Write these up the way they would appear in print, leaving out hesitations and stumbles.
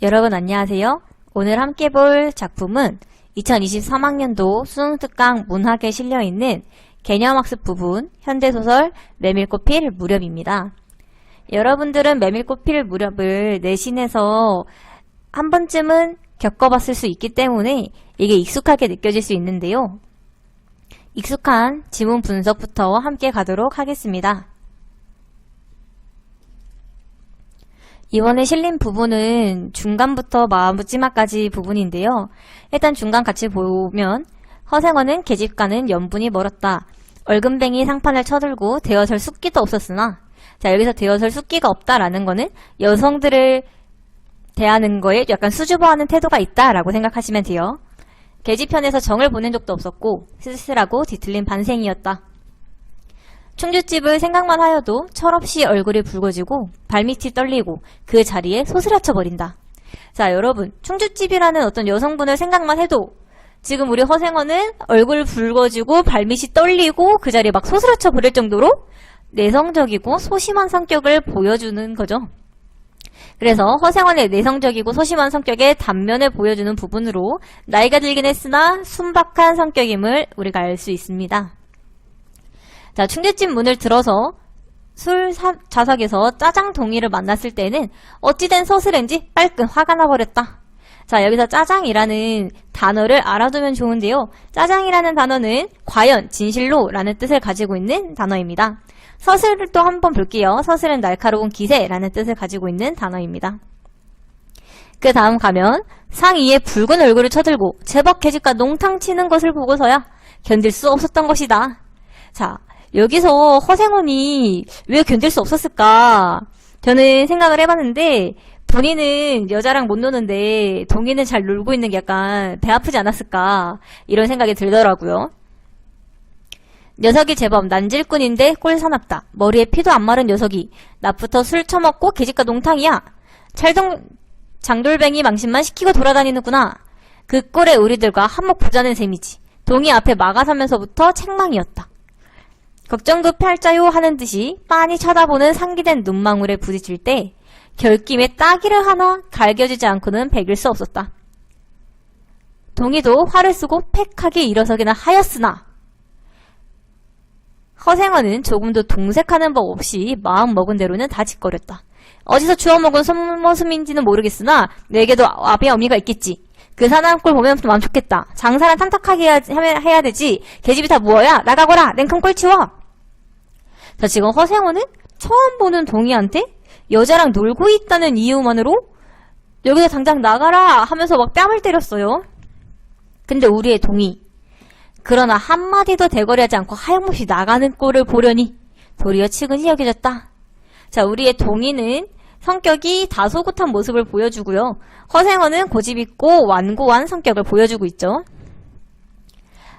여러분 안녕하세요. 오늘 함께 볼 작품은 2023학년도 수능특강 문학에 실려있는 개념학습 부분 현대소설 메밀꽃 필 무렵입니다. 여러분들은 메밀꽃 필 무렵을 내신에서 한 번쯤은 겪어봤을 수 있기 때문에 이게 익숙하게 느껴질 수 있는데요. 익숙한 지문 분석부터 함께 가도록 하겠습니다. 이번에 실린 부분은 중간부터 마지막까지 부분인데요. 일단 중간 같이 보면 허생원은 계집과는 연분이 멀었다. 얼금뱅이 상판을 쳐들고 대어설 숫기도 없었으나, 자, 여기서 대어설 숫기가 없다라는 거는 여성들을 대하는 거에 약간 수줍어하는 태도가 있다라고 생각하시면 돼요. 계집편에서 정을 보낸 적도 없었고 쓸쓸하고 뒤틀린 반생이었다. 충주집을 생각만 하여도 철없이 얼굴이 붉어지고 발밑이 떨리고 그 자리에 소스라쳐 버린다. 자, 여러분, 충주집이라는 어떤 여성분을 생각만 해도 지금 우리 허생원은 얼굴 붉어지고 발밑이 떨리고 그 자리에 막 소스라쳐 버릴 정도로 내성적이고 소심한 성격을 보여주는 거죠. 그래서 허생원의 내성적이고 소심한 성격의 단면을 보여주는 부분으로 나이가 들긴 했으나 순박한 성격임을 우리가 알 수 있습니다. 자, 충주집 문을 들어서 술 좌석에서 짜장동이를 만났을 때는 어찌된 서슬인지 빨끈 화가 나버렸다. 자, 여기서 짜장이라는 단어를 알아두면 좋은데요. 짜장이라는 단어는 과연, 진실로 라는 뜻을 가지고 있는 단어입니다. 서슬을 또 한번 볼게요. 서슬은 날카로운 기세라는 뜻을 가지고 있는 단어입니다. 그 다음 가면 상의에 붉은 얼굴을 쳐들고 제법 계집과 농탕 치는 것을 보고서야 견딜 수 없었던 것이다. 자, 여기서 허생원이 왜 견딜 수 없었을까? 저는 생각을 해봤는데 본인은 여자랑 못 노는데 동이는 잘 놀고 있는 게 약간 배 아프지 않았을까? 이런 생각이 들더라고요. 녀석이 제법 난질꾼인데 꼴사납다. 머리에 피도 안 마른 녀석이 낮부터 술 처먹고 계집과 농탕이야. 장돌뱅이 망신만 시키고 돌아다니는구나. 그 꼴에 우리들과 한몫 보자는 셈이지. 동이 앞에 막아서면서부터 책망이었다. 걱정급 팔자요 하는 듯이 빤히 쳐다보는 상기된 눈망울에 부딪힐 때 결김에 따기를 하나 갈겨지지 않고는 배길 수 없었다. 동이도 화를 쓰고 팩하게 일어서기나 하였으나 허생원은 조금도 동색하는 법 없이 마음 먹은 대로는 다 짓거렸다. 어디서 주워먹은 손머슴인지는 모르겠으나 내게도 아비 어미가 있겠지. 그 사람 꼴 보면 마음 좋겠다. 장사는 탐탁하게 해야 되지. 계집이 다 뭐야? 나가거라. 냉큼 꼴 치워. 자, 지금 허생원은 처음 보는 동이한테 여자랑 놀고 있다는 이유만으로 여기서 당장 나가라 하면서 막 뺨을 때렸어요. 근데 우리의 동이 그러나 한마디도 대거리하지 않고 하염없이 나가는 꼴을 보려니 도리어 측은히 여겨졌다. 자, 우리의 동이는 성격이 다소곳한 모습을 보여주고요. 허생원은 고집있고 완고한 성격을 보여주고 있죠.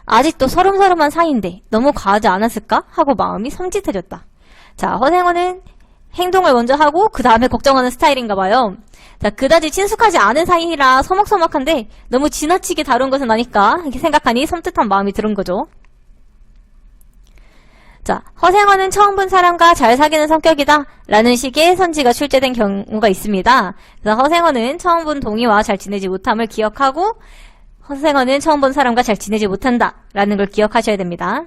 아직도 서름서름한 사이인데 너무 과하지 않았을까? 하고 마음이 섬찟해졌다. 자, 허생원은 행동을 먼저 하고 그 다음에 걱정하는 스타일인가 봐요. 자, 그다지 친숙하지 않은 사이라 서먹서먹한데 너무 지나치게 다룬 것은 아닐까? 이렇게 생각하니 섬뜩한 마음이 드는 거죠. 자, 허생원은 처음 본 사람과 잘 사귀는 성격이다 라는 식의 선지가 출제된 경우가 있습니다. 그래서 허생원은 처음 본 동이와 잘 지내지 못함을 기억하고 허생원은 처음 본 사람과 잘 지내지 못한다 라는 걸 기억하셔야 됩니다.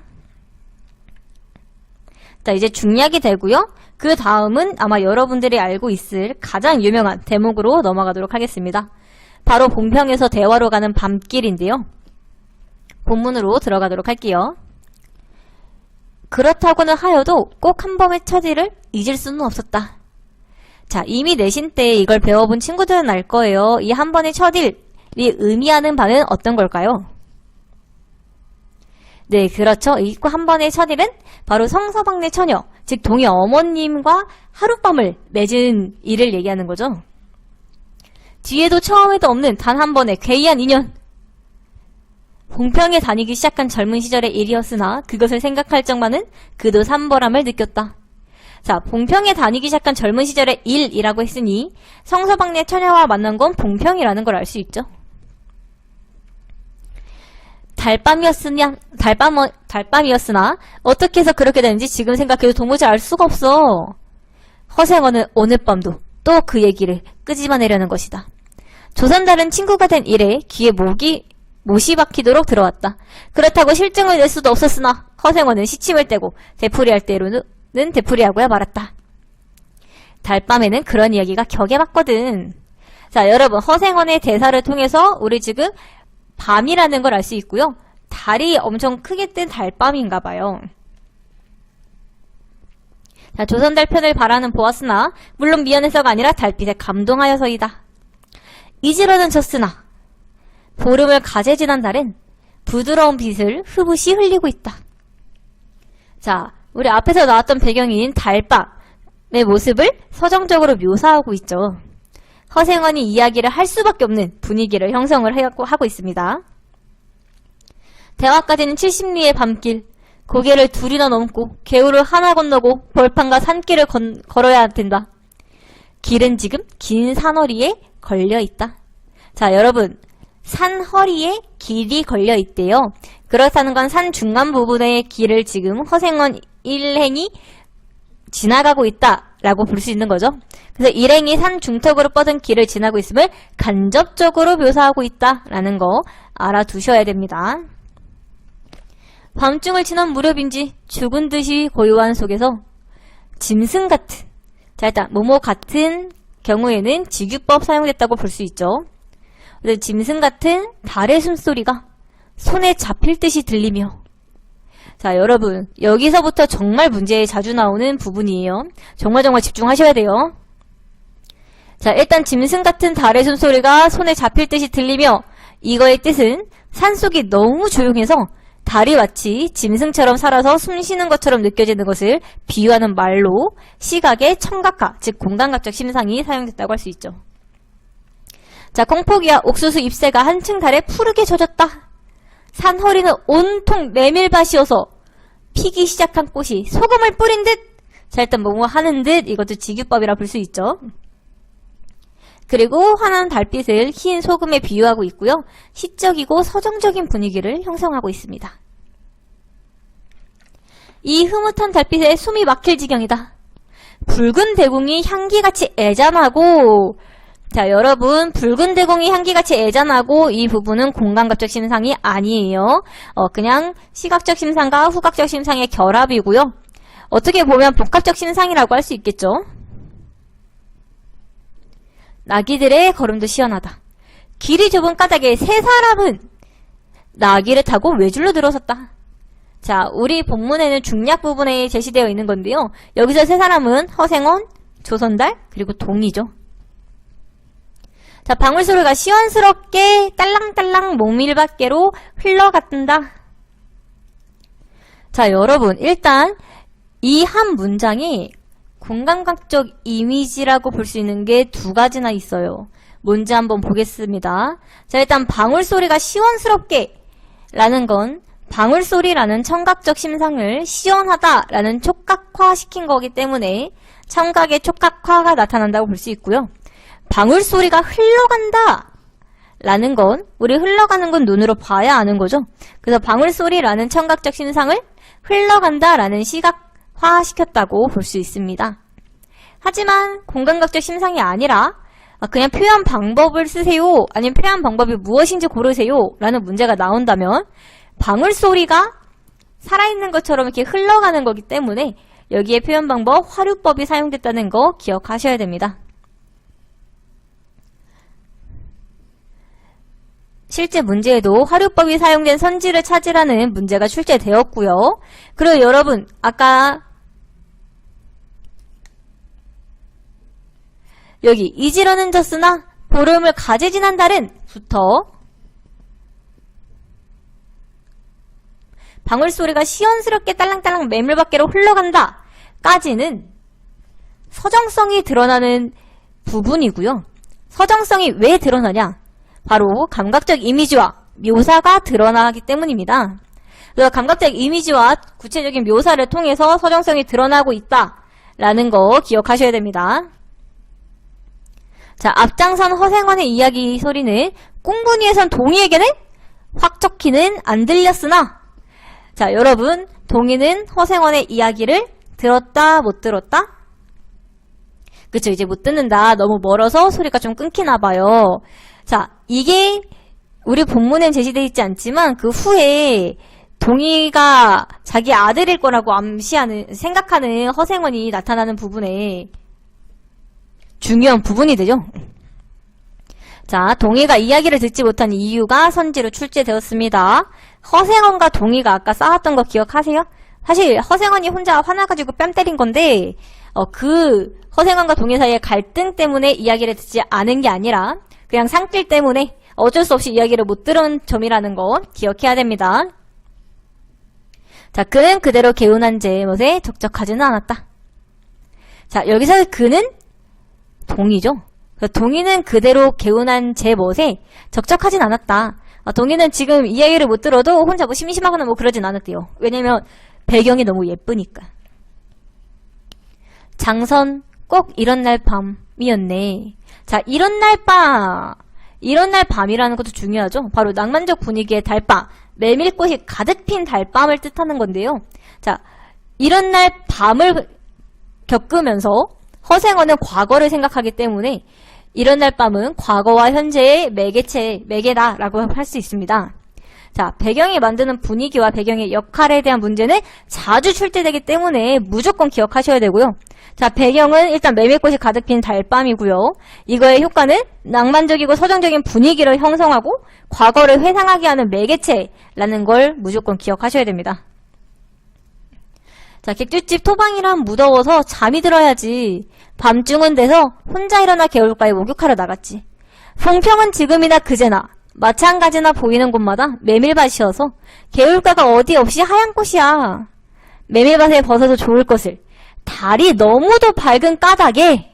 자, 이제 중약이 되고요. 그 다음은 아마 여러분들이 알고 있을 가장 유명한 대목으로 넘어가도록 하겠습니다. 바로 본평에서 대화로 가는 밤길인데요. 본문으로 들어가도록 할게요. 그렇다고는 하여도 꼭 한 번의 처지를 잊을 수는 없었다. 자, 이미 내신 때 이걸 배워본 친구들은 알 거예요. 이 한 번의 처딜이 의미하는 바는 어떤 걸까요? 네, 그렇죠. 이 한 번의 처딜은 바로 성서방네 처녀, 즉 동의 어머님과 하룻밤을 맺은 일을 얘기하는 거죠. 뒤에도 처음에도 없는 단 한 번의 괴이한 인연. 본평에 다니기 시작한 젊은 시절의 일이었으나 그것을 생각할 적만은 그도 산벌함을 느꼈다. 자, 본평에 다니기 시작한 젊은 시절의 일이라고 했으니 성서방네 처녀와 만난 건 본평이라는 걸 알 수 있죠. 달밤이었으나 어떻게 해서 그렇게 되는지 지금 생각해도 도무지 알 수가 없어. 허생원은 오늘 밤도 또 그 얘기를 끄집어내려는 것이다. 조선달은 친구가 된 이래 귀에 못이 박히도록 들어왔다. 그렇다고 실증을 낼 수도 없었으나 허생원은 시침을 떼고 되풀이할 때로는 되풀이하고야 말았다. 달밤에는 그런 이야기가 격에 맞거든. 자, 여러분, 허생원의 대사를 통해서 우리 지금 밤이라는 걸 알 수 있고요. 달이 엄청 크게 뜬 달밤인가 봐요. 자, 조선달 편을 바라는 보았으나 물론 미안해서가 아니라 달빛에 감동하여서이다. 이지러는 졌으나 보름을 가제 지난 달은 부드러운 빛을 흐붓이 흘리고 있다. 자, 우리 앞에서 나왔던 배경인 달밤의 모습을 서정적으로 묘사하고 있죠. 허생원이 이야기를 할 수밖에 없는 분위기를 형성을 하고 있습니다. 대화까지는 70리의 밤길, 고개를 둘이나 넘고 개울을 하나 건너고 벌판과 산길을 걸어야 된다. 길은 지금 긴 산허리에 걸려있다. 자, 여러분, 산허리에 길이 걸려있대요. 그렇다는 건 산 중간 부분의 길을 지금 허생원 일행이 지나가고 있다라고 볼 수 있는 거죠. 그래서 일행이 산 중턱으로 뻗은 길을 지나고 있음을 간접적으로 묘사하고 있다라는 거 알아두셔야 됩니다. 밤중을 지난 무렵인지 죽은 듯이 고요한 속에서 짐승 같은, 자, 일단 뭐뭐 같은 경우에는 직유법 사용됐다고 볼 수 있죠. 그래서 짐승 같은 달의 숨소리가 손에 잡힐 듯이 들리며, 자, 여러분, 여기서부터 정말 문제에 자주 나오는 부분이에요. 정말 집중하셔야 돼요. 자, 일단 짐승 같은 달의 숨소리가 손에 잡힐 듯이 들리며, 이거의 뜻은 산속이 너무 조용해서 달이 마치 짐승처럼 살아서 숨쉬는 것처럼 느껴지는 것을 비유하는 말로 시각의 청각화, 즉 공간각적 심상이 사용됐다고 할 수 있죠. 자, 콩포기와 옥수수 잎새가 한층 달에 푸르게 젖었다. 산허리는 온통 메밀밭이어서 피기 시작한 꽃이 소금을 뿌린 듯, 자, 일단 뭐뭐 하는 듯, 이것도 직유법이라 볼 수 있죠. 그리고 환한 달빛을 흰 소금에 비유하고 있고요. 시적이고 서정적인 분위기를 형성하고 있습니다. 이 흐뭇한 달빛에 숨이 막힐 지경이다. 붉은 대궁이 향기같이 애잔하고, 자, 여러분, 붉은 대궁이 향기같이 애잔하고 이 부분은 공간각적 심상이 아니에요. 그냥 시각적 심상과 후각적 심상의 결합이고요. 어떻게 보면 복합적 심상이라고 할 수 있겠죠. 나귀들의 걸음도 시원하다. 길이 좁은 까닭에 세 사람은 나귀를 타고 외줄로 들어섰다. 자, 우리 본문에는 중략 부분에 제시되어 있는 건데요. 여기서 세 사람은 허생원, 조선달, 그리고 동이죠. 자, 방울소리가 시원스럽게 딸랑딸랑 목밀밭계로 흘러갔다. 자, 여러분, 일단 이 한 문장이 공간각적 이미지라고 볼 수 있는 게 두 가지나 있어요. 뭔지 한번 보겠습니다. 자, 일단 방울소리가 시원스럽게 라는 건 방울소리라는 청각적 심상을 시원하다라는 촉각화시킨 거기 때문에 청각의 촉각화가 나타난다고 볼 수 있고요. 방울소리가 흘러간다 라는 건 우리 흘러가는 건 눈으로 봐야 아는 거죠. 그래서 방울소리라는 청각적 심상을 흘러간다 라는 시각화시켰다고 볼 수 있습니다. 하지만 공간각적 심상이 아니라 그냥 표현 방법을 쓰세요, 아니면 표현 방법이 무엇인지 고르세요 라는 문제가 나온다면 방울소리가 살아있는 것처럼 이렇게 흘러가는 거기 때문에 여기에 표현 방법 화류법이 사용됐다는 거 기억하셔야 됩니다. 실제 문제에도 화류법이 사용된 선지를 찾으라는 문제가 출제되었고요. 그리고 여러분, 아까 여기 이지러는 졌으나 보름을 가제 지난 달은 부터 방울소리가 시원스럽게 딸랑딸랑 매물밖으로 흘러간다 까지는 서정성이 드러나는 부분이고요. 서정성이 왜 드러나냐? 바로 감각적 이미지와 묘사가 드러나기 때문입니다. 그래서 감각적 이미지와 구체적인 묘사를 통해서 서정성이 드러나고 있다라는 거 기억하셔야 됩니다. 자, 앞장선 허생원의 이야기 소리는 꿍분이에선 동이에게는 확적히는 안 들렸으나, 자, 여러분, 동이는 허생원의 이야기를 들었다, 못 들었다? 그쵸, 이제 못 듣는다. 너무 멀어서 소리가 좀 끊기나 봐요. 자, 이게 우리 본문엔 제시되어 있지 않지만 그 후에 동의가 자기 아들일 거라고 생각하는 허생원이 나타나는 부분에 중요한 부분이 되죠. 자, 동의가 이야기를 듣지 못한 이유가 선지로 출제되었습니다. 허생원과 동의가 아까 싸웠던 거 기억하세요? 사실 허생원이 혼자 화나가지고 뺨 때린 건데 그 허생원과 동의 사이의 갈등 때문에 이야기를 듣지 않은 게 아니라 그냥 상필 때문에 어쩔 수 없이 이야기를 못 들은 점이라는 거 기억해야 됩니다. 자, 그는 그대로 개운한 제멋에 적적하지는 않았다. 자, 여기서 그는 동의죠. 동의는 그대로 개운한 제멋에 적적하진 않았다. 동의는 지금 이야기를 못 들어도 혼자 뭐 심심하거나 뭐 그러진 않았대요. 왜냐면 배경이 너무 예쁘니까. 장선 꼭 이런 날 밤이었네. 자, 이런 날 밤이라는 것도 중요하죠. 바로 낭만적 분위기의 달밤, 메밀꽃이 가득 핀 달밤을 뜻하는 건데요. 자, 이런 날 밤을 겪으면서 허생원은 과거를 생각하기 때문에 이런 날 밤은 과거와 현재의 매개다라고 할 수 있습니다. 자, 배경이 만드는 분위기와 배경의 역할에 대한 문제는 자주 출제되기 때문에 무조건 기억하셔야 되고요. 자, 배경은 일단 메밀꽃이 가득 핀 달밤이고요. 이거의 효과는 낭만적이고 서정적인 분위기를 형성하고 과거를 회상하게 하는 매개체라는 걸 무조건 기억하셔야 됩니다. 자, 객주집 토방이란 무더워서 잠이 들어야지. 밤중은 돼서 혼자 일어나 개울가에 목욕하러 나갔지. 봉평은 지금이나 그제나 마찬가지나 보이는 곳마다 메밀밭이어서 개울가가 어디 없이 하얀 곳이야. 메밀밭에 벗어도 좋을 것을 달이 너무도 밝은 까닭에,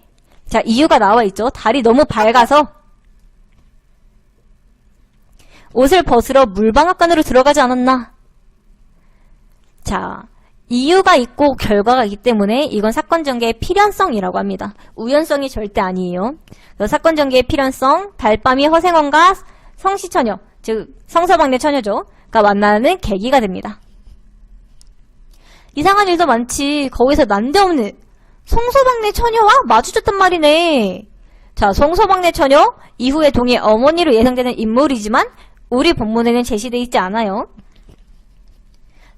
자, 이유가 나와 있죠. 달이 너무 밝아서 옷을 벗으러 물방앗간으로 들어가지 않았나. 자, 이유가 있고 결과가 있기 때문에 이건 사건 전개의 필연성이라고 합니다. 우연성이 절대 아니에요. 사건 전개의 필연성, 달밤이 허생원과 성시처녀, 즉 성서방네 처녀죠,가 만나는 계기가 됩니다. 이상한 일도 많지. 거기서 난데없는 성서방네 처녀와 마주쳤단 말이네. 자, 성서방네 처녀, 이후에 동의 어머니로 예상되는 인물이지만 우리 본문에는 제시되어 있지 않아요.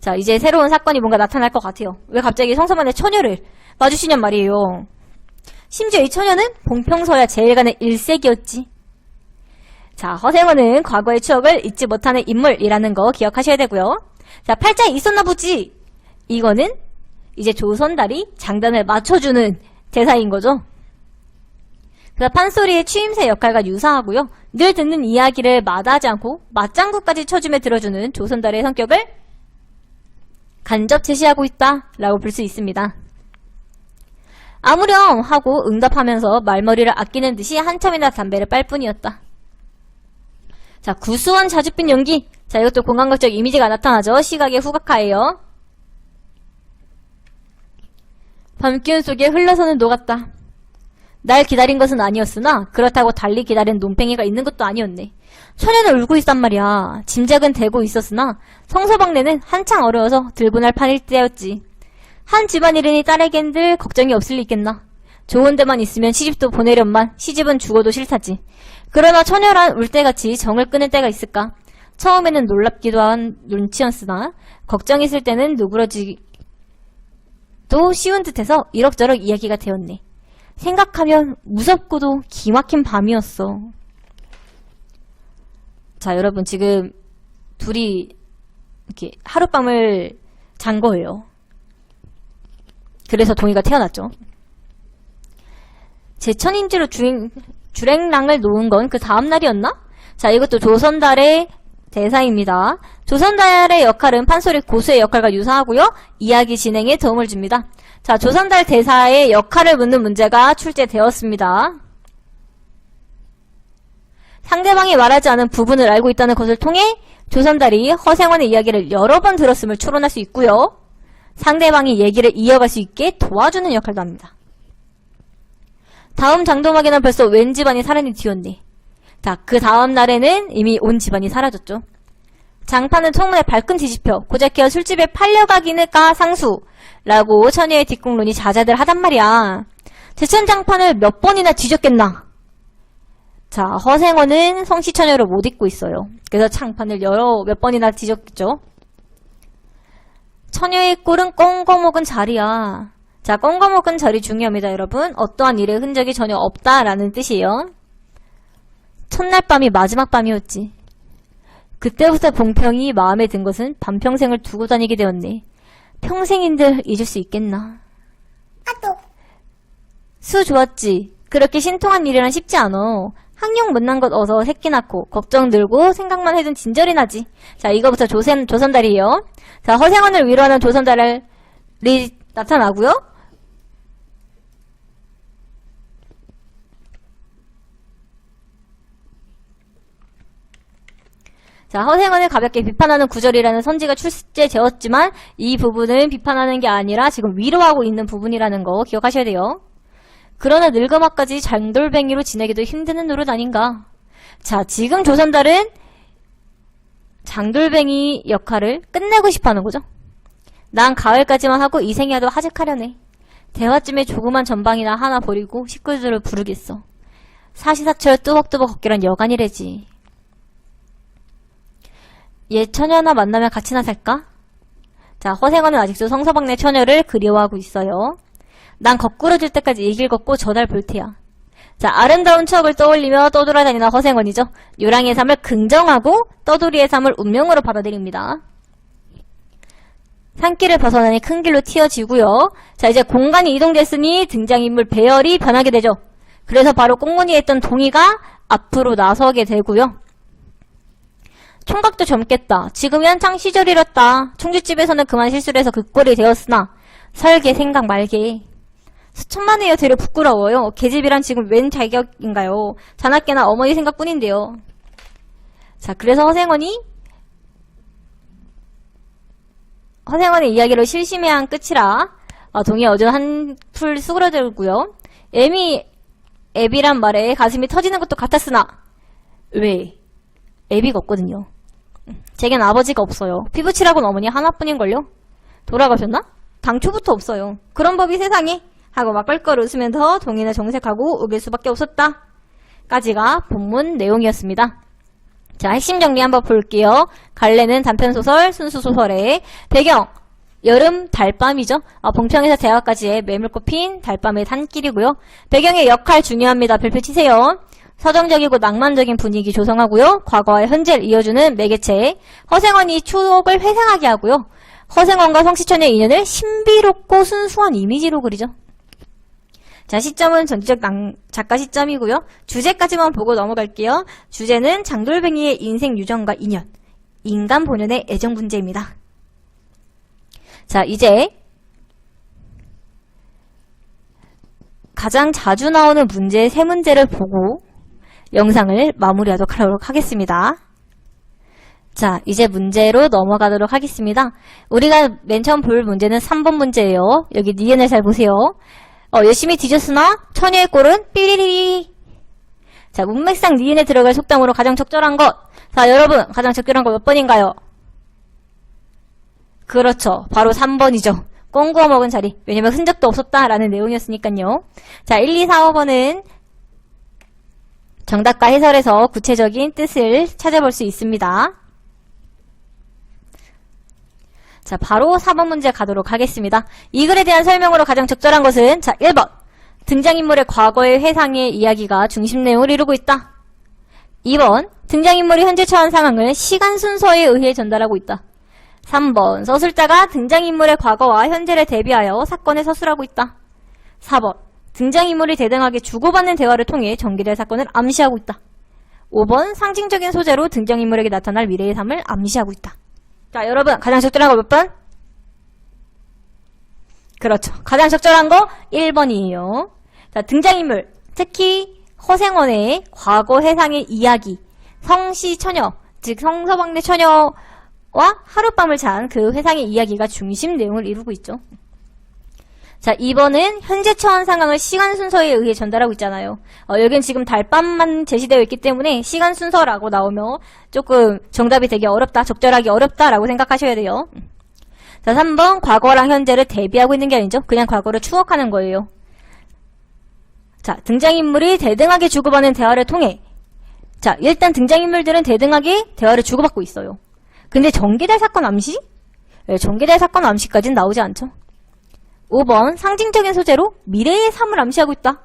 자, 이제 새로운 사건이 뭔가 나타날 것 같아요. 왜 갑자기 성서방네 처녀를 마주치냔 말이에요. 심지어 이 처녀는 봉평서야 제일간의 일색이었지. 자, 허생원은 과거의 추억을 잊지 못하는 인물이라는 거 기억하셔야 되고요. 자, 팔자에 있었나 보지. 이거는 이제 조선달이 장단을 맞춰주는 대사인 거죠. 그래서 판소리의 취임새 역할과 유사하고요. 늘 듣는 이야기를 마다하지 않고 맞장구까지 쳐주며 들어주는 조선달의 성격을 간접 제시하고 있다라고 볼 수 있습니다. 아무렴 하고 응답하면서 말머리를 아끼는 듯이 한참이나 담배를 빨 뿐이었다. 자, 구수한 자줏빛 연기. 자, 이것도 공간극적 이미지가 나타나죠. 시각의 후각화예요. 밤기운 속에 흘러서는 녹았다. 날 기다린 것은 아니었으나 그렇다고 달리 기다린 논팽이가 있는 것도 아니었네. 처녀는 울고 있단 말이야. 짐작은 되고 있었으나 성서방네는 한창 어려워서 들분할 판일 때였지. 한 집안일이니 딸에겐들 걱정이 없을 리 있겠나. 좋은 데만 있으면 시집도 보내련만 시집은 죽어도 싫다지. 그러나 처녀란 울때같이 정을 끄는 때가 있을까. 처음에는 놀랍기도 한 눈치였으나 걱정 있을 때는 누그러지기도 쉬운 듯해서 이럭저럭 이야기가 되었네. 생각하면 무섭고도 기막힌 밤이었어. 자, 여러분 지금 둘이 이렇게 하룻밤을 잔 거예요. 그래서 동의가 태어났죠. 제천임지로 주랭랑을 놓은 건 그 다음날이었나? 자, 이것도 조선달의 대사입니다. 조선달의 역할은 판소리 고수의 역할과 유사하고요. 이야기 진행에 도움을 줍니다. 자, 조선달 대사의 역할을 묻는 문제가 출제되었습니다. 상대방이 말하지 않은 부분을 알고 있다는 것을 통해 조선달이 허생원의 이야기를 여러 번 들었음을 추론할 수 있고요. 상대방이 얘기를 이어갈 수 있게 도와주는 역할도 합니다. 다음 장도막에는 벌써 웬 집안이 사라진 뒤였네. 자, 그 다음 날에는 이미 온 집안이 사라졌죠. 장판은 통문에 발끈 뒤집혀 고작해어 술집에 팔려가기는까 상수라고 처녀의 뒷공론이 자자들 하단 말이야. 제천장판을 몇 번이나 뒤졌겠나. 자, 허생원은 성시처녀를 못 잊고 있어요. 그래서 창판을 몇 번이나 뒤졌겠죠. 처녀의 꼴은 꽁거먹은 자리야. 자, 꽁거먹은 자리 중요합니다, 여러분. 어떠한 일의 흔적이 전혀 없다라는 뜻이에요. 첫날 밤이 마지막 밤이었지. 그때부터 봉평이 마음에 든 것은 반평생을 두고 다니게 되었네. 평생인들 잊을 수 있겠나. 수 좋았지. 그렇게 신통한 일이란 쉽지 않어. 학령 못난 것 어서 새끼 낳고 걱정 들고 생각만 해둔 진절이 나지. 자, 이거부터 조선달이에요. 자, 허생원을 위로하는 조선달이 나타나고요. 자, 허생원을 가볍게 비판하는 구절이라는 선지가 출제되었지만 이 부분은 비판하는 게 아니라 지금 위로하고 있는 부분이라는 거 기억하셔야 돼요. 그러나 늙어막까지 장돌뱅이로 지내기도 힘드는 노릇 아닌가. 자, 지금 조선달은 장돌뱅이 역할을 끝내고 싶어하는 거죠. 난 가을까지만 하고 이 생이라도 하직하려네. 대화쯤에 조그만 전방이나 하나 버리고 식구들을 부르겠어. 사시사철 뚜벅뚜벅 걷기란 여간이래지. 옛 처녀 하나 만나면 같이나 살까? 자, 허생원은 아직도 성서방네 처녀를 그리워하고 있어요. 난 거꾸로 질 때까지 이 길 걷고 저 달 볼 테야. 자, 아름다운 추억을 떠올리며 떠돌아다니는 허생원이죠. 요랑의 삶을 긍정하고 떠돌이의 삶을 운명으로 받아들입니다. 산길을 벗어나니 큰 길로 튀어지고요. 자, 이제 공간이 이동됐으니 등장인물 배열이 변하게 되죠. 그래서 바로 꽁무니에 있던 동이가 앞으로 나서게 되고요. 총각도 젊겠다. 지금이 한창 시절이랬다. 총쥐집에서는 그만 실수를 해서 그 꼴이 되었으나 설계 생각 말게. 수천만의 여태를 부끄러워요. 계집이란 지금 웬 자격인가요? 자나깨나 어머니 생각뿐인데요. 자, 그래서 허생원의 이야기로 실심해한 끝이라 동이 어제 한풀 수그러들고요. 애비란 말에 가슴이 터지는 것도 같았으나 왜? 애비가 없거든요. 제겐 아버지가 없어요. 피부칠하고는 어머니 하나뿐인걸요? 돌아가셨나? 당초부터 없어요. 그런 법이 세상에 하고 막 껄껄 웃으면서 동이는 정색하고 우길 수밖에 없었다. 까지가 본문 내용이었습니다. 자, 핵심 정리 한번 볼게요. 갈래는 단편소설, 순수소설의 배경, 여름 달밤이죠. 봉평에서 대학까지의 매물꽃 핀 달밤의 산길이고요. 배경의 역할 중요합니다. 별표 치세요. 서정적이고 낭만적인 분위기 조성하고요. 과거와 현재를 이어주는 매개체. 허생원이 추억을 회상하게 하고요. 허생원과 성시천의 인연을 신비롭고 순수한 이미지로 그리죠. 자, 시점은 전지적 작가 시점이고요. 주제까지만 보고 넘어갈게요. 주제는 장돌뱅이의 인생 유전과 인연, 인간 본연의 애정 문제입니다. 자, 이제 가장 자주 나오는 문제 3문제를 보고 영상을 마무리하도록 하겠습니다. 자, 이제 문제로 넘어가도록 하겠습니다. 우리가 맨 처음 볼 문제는 3번 문제예요. 여기 니은을 잘 보세요. 열심히 뒤졌으나 처녀의 꼴은 삐리리리. 자, 문맥상 니은에 들어갈 속담으로 가장 적절한 것. 자, 여러분, 가장 적절한 거 몇 번인가요? 그렇죠. 바로 3번이죠. 꽁구워 먹은 자리. 왜냐면 흔적도 없었다라는 내용이었으니까요. 자, 1, 2, 4, 5번은 정답과 해설에서 구체적인 뜻을 찾아볼 수 있습니다. 자, 바로 4번 문제 가도록 하겠습니다. 이 글에 대한 설명으로 가장 적절한 것은 자, 1번. 등장인물의 과거의 회상의 이야기가 중심 내용을 이루고 있다. 2번. 등장인물이 현재 처한 상황을 시간 순서에 의해 전달하고 있다. 3번. 서술자가 등장인물의 과거와 현재를 대비하여 사건에 서술하고 있다. 4번. 등장인물이 대등하게 주고받는 대화를 통해 전개될 사건을 암시하고 있다. 5번. 상징적인 소재로 등장인물에게 나타날 미래의 삶을 암시하고 있다. 자, 여러분, 가장 적절한 거 몇 번? 그렇죠. 가장 적절한 거 1번이에요. 자, 등장인물, 특히 허생원의 과거 회상의 이야기, 성시처녀, 즉 성서방네 처녀와 하룻밤을 잔 그 회상의 이야기가 중심 내용을 이루고 있죠. 자, 2번은 현재 처한 상황을 시간 순서에 의해 전달하고 있잖아요. 여긴 지금 달밤만 제시되어 있기 때문에 시간 순서라고 나오면 조금 정답이 되게 어렵다, 적절하기 어렵다라고 생각하셔야 돼요. 자, 3번 과거랑 현재를 대비하고 있는 게 아니죠. 그냥 과거를 추억하는 거예요. 자, 등장인물이 대등하게 주고받는 대화를 통해 자, 일단 등장인물들은 대등하게 대화를 주고받고 있어요. 근데 전개될 사건 암시? 네, 전개될 사건 암시까지는 나오지 않죠. 5번, 상징적인 소재로 미래의 삶을 암시하고 있다.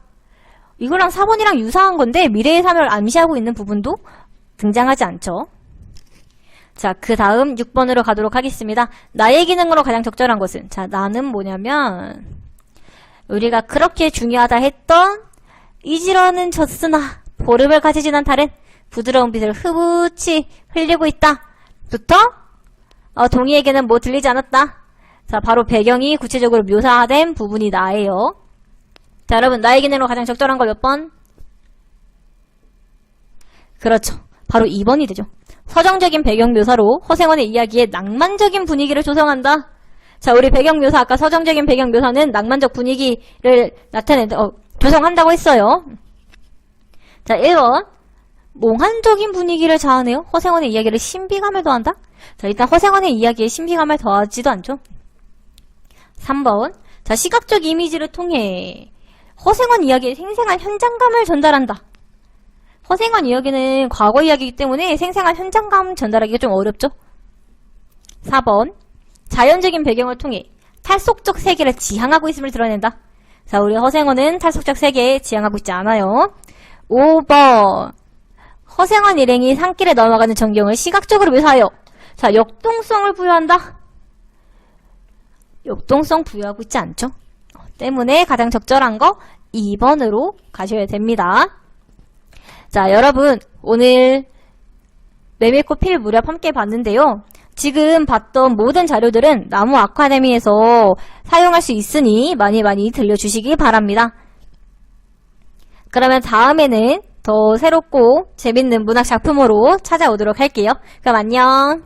이거랑 4번이랑 유사한 건데 미래의 삶을 암시하고 있는 부분도 등장하지 않죠. 자, 그 다음 6번으로 가도록 하겠습니다. 나의 기능으로 가장 적절한 것은? 자, 나는 뭐냐면 우리가 그렇게 중요하다 했던 이지러는 졌으나 보름을 가지지 않은 달은 부드러운 빛을 흐뭇이 흘리고 있다. 부터 동의에게는 뭐 들리지 않았다. 자, 바로 배경이 구체적으로 묘사된 부분이 나예요. 자, 여러분, 나의 기능으로 가장 적절한 거 몇 번? 그렇죠. 바로 2번이 되죠. 서정적인 배경 묘사로 허생원의 이야기에 낭만적인 분위기를 조성한다. 자, 우리 배경 묘사, 아까 서정적인 배경 묘사는 낭만적 분위기를 조성한다고 했어요. 자, 1번. 몽환적인 분위기를 자아내요. 허생원의 이야기를 신비감을 더한다. 자, 일단 허생원의 이야기에 신비감을 더하지도 않죠. 3번. 자, 시각적 이미지를 통해 허생원 이야기에 생생한 현장감을 전달한다. 허생원 이야기는 과거 이야기이기 때문에 생생한 현장감 전달하기가 좀 어렵죠. 4번. 자연적인 배경을 통해 탈속적 세계를 지향하고 있음을 드러낸다. 자, 우리 허생원은 탈속적 세계에 지향하고 있지 않아요. 5번. 허생원 일행이 산길에 넘어가는 전경을 시각적으로 묘사하여 자, 역동성을 부여한다. 역동성 부여하고 있지 않죠. 때문에 가장 적절한 거 2번으로 가셔야 됩니다. 자, 여러분 오늘 메밀꽃 필 무렵 함께 봤는데요. 지금 봤던 모든 자료들은 나무 아카데미에서 사용할 수 있으니 많이 들려주시기 바랍니다. 그러면 다음에는 더 새롭고 재밌는 문학 작품으로 찾아오도록 할게요. 그럼 안녕.